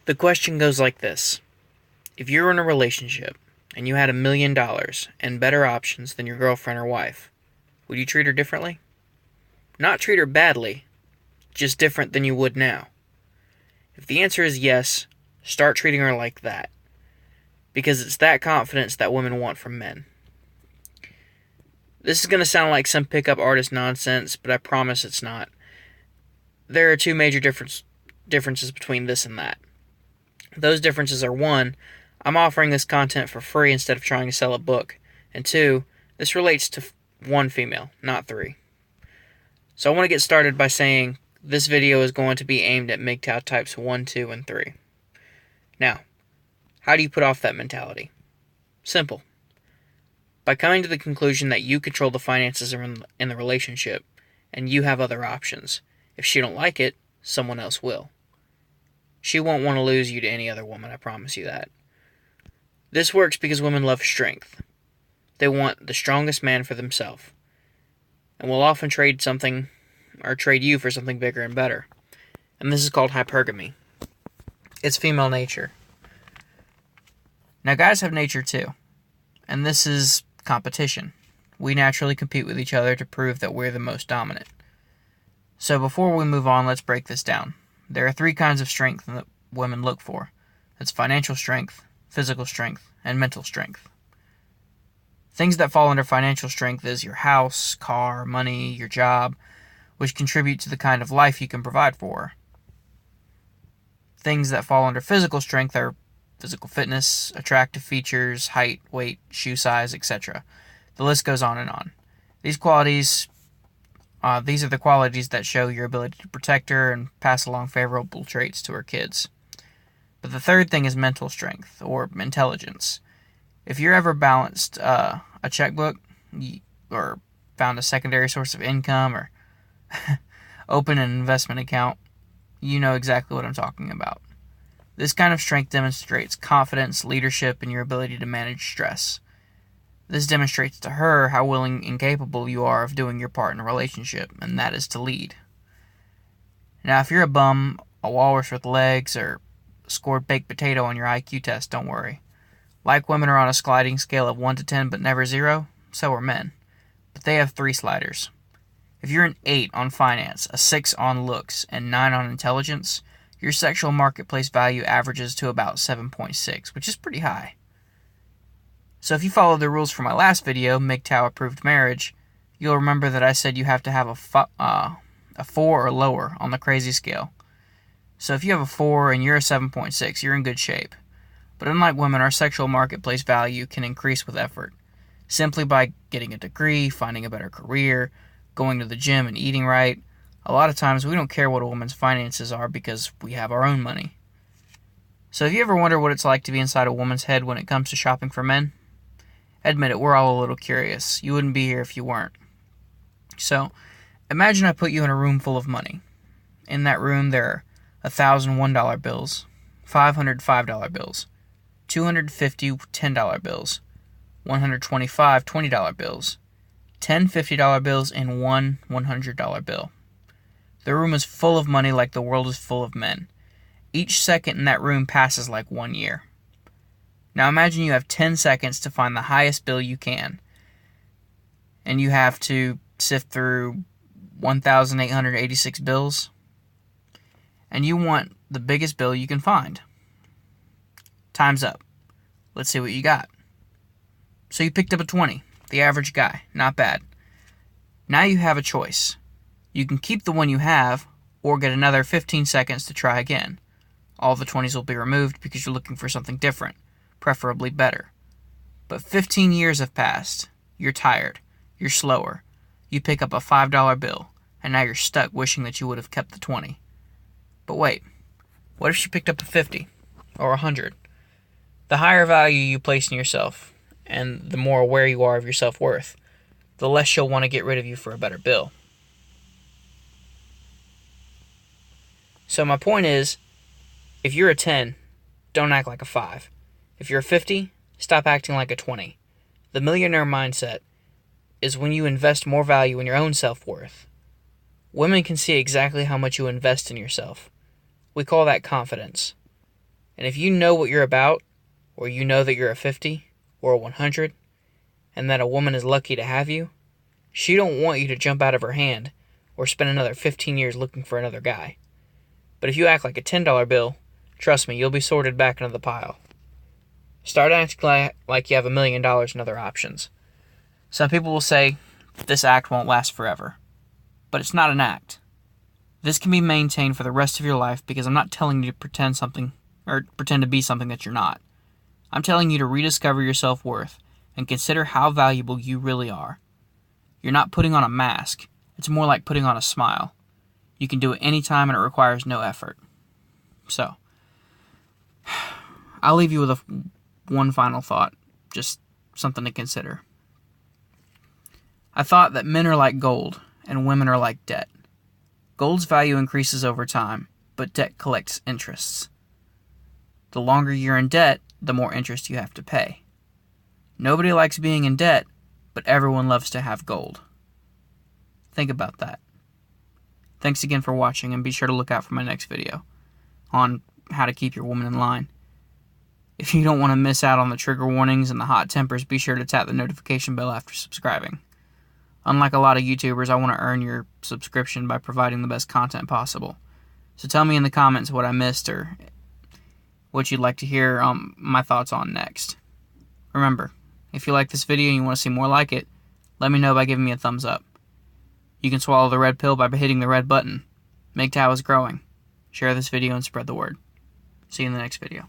The question goes like this. If you were in a relationship and you had $1,000,000 and better options than your girlfriend or wife, would you treat her differently? Not treat her badly, just different than you would now. If the answer is yes, start treating her like that. Because it's that confidence that women want from men. This is going to sound like some pickup artist nonsense, but I promise it's not. There are two major differences between this and that. Those differences are: one, I'm offering this content for free instead of trying to sell a book, and two, this relates to one female, not three. So I want to get started by saying this video is going to be aimed at Mgtow types 1, 2, and 3. Now, how do you put off that mentality? Simple. By coming to the conclusion that you control the finances in the relationship, and you have other options. If she don't like it, someone else will. She won't want to lose you to any other woman, I promise you that. This works because women love strength. They want the strongest man for themselves, and will often trade you for something bigger and better. And this is called hypergamy. It's female nature. Now, guys have nature too, and this is competition. We naturally compete with each other to prove that we're the most dominant. So before we move on, let's break this down. There are 3 kinds of strength that women look for. That's financial strength, physical strength, and mental strength. Things that fall under financial strength is your house, car, money, your job, which contribute to the kind of life you can provide for her. Things that fall under physical strength are physical fitness, attractive features, height, weight, shoe size, etc. The list goes on and on. These are the qualities that show your ability to protect her and pass along favorable traits to her kids. But the third thing is mental strength, or intelligence. If you're ever balanced a checkbook, or found a secondary source of income, or open an investment account, you know exactly what I'm talking about. This kind of strength demonstrates confidence, leadership, and your ability to manage stress. This demonstrates to her how willing and capable you are of doing your part in a relationship, and that is to lead. Now, if you're a bum, a walrus with legs, or scored baked potato on your IQ test, don't worry. Like women are on a sliding scale of 1 to 10 but never 0, so are men. But they have 3 sliders. If you're an 8 on finance, a 6 on looks, and 9 on intelligence, your sexual marketplace value averages to about 7.6, which is pretty high. So if you follow the rules from my last video, Mgtow approved marriage, you'll remember that I said you have to have a 4 or lower on the crazy scale. So if you have a 4 and you're a 7.6, you're in good shape. But unlike women, our sexual marketplace value can increase with effort, simply by getting a degree, finding a better career, going to the gym and eating right. A lot of times we don't care what a woman's finances are because we have our own money. So if you ever wonder what it's like to be inside a woman's head when it comes to shopping for men, admit it, we're all a little curious. You wouldn't be here if you weren't. So imagine I put you in a room full of money. In that room there are 1,000 $1 bills, 500 $5 bills, 250 $10 bills, 125 $20 bills, 10 $50 bills, and 1 $100 bill. The room is full of money like the world is full of men. Each second in that room passes like 1 year. Now imagine you have 10 seconds to find the highest bill you can, and you have to sift through 1,886 bills, and you want the biggest bill you can find. Time's up. Let's see what you got. So you picked up a 20, the average guy, not bad. Now you have a choice. You can keep the one you have, or get another 15 seconds to try again. All the 20s will be removed because you're looking for something different, preferably better. But 15 years have passed. You're tired. You're slower. You pick up a $5 bill, and now you're stuck wishing that you would have kept the 20. But wait, what if she picked up a 50 or 100? The higher value you place in yourself, and the more aware you are of your self-worth, the less she'll want to get rid of you for a better bill. So my point is, if you're a 10, don't act like a 5. If you're a 50, stop acting like a 20. The millionaire mindset is when you invest more value in your own self-worth. Women can see exactly how much you invest in yourself. We call that confidence. And if you know what you're about, or you know that you're a 50 or a 100, and that a woman is lucky to have you, she don't want you to jump out of her hand or spend another 15 years looking for another guy. But if you act like a $10 bill, trust me, you'll be sorted back into the pile. Start acting like you have $1 million in other options. Some people will say, this act won't last forever. But it's not an act. This can be maintained for the rest of your life because I'm not telling you to pretend to be something that you're not. I'm telling you to rediscover your self-worth and consider how valuable you really are. You're not putting on a mask. It's more like putting on a smile. You can do it anytime and it requires no effort. So, I'll leave you with one final thought. Just something to consider. I thought that men are like gold and women are like debt. Gold's value increases over time, but debt collects interests. The longer you're in debt, the more interest you have to pay. Nobody likes being in debt, but everyone loves to have gold. Think about that. Thanks again for watching, and be sure to look out for my next video on how to keep your woman in line. If you don't want to miss out on the trigger warnings and the hot tempers, be sure to tap the notification bell after subscribing. Unlike a lot of YouTubers, I want to earn your subscription by providing the best content possible. So tell me in the comments what I missed or what you'd like to hear my thoughts on next. Remember, if you like this video and you want to see more like it, let me know by giving me a thumbs up. You can swallow the red pill by hitting the red button. Mgtow is growing. Share this video and spread the word. See you in the next video.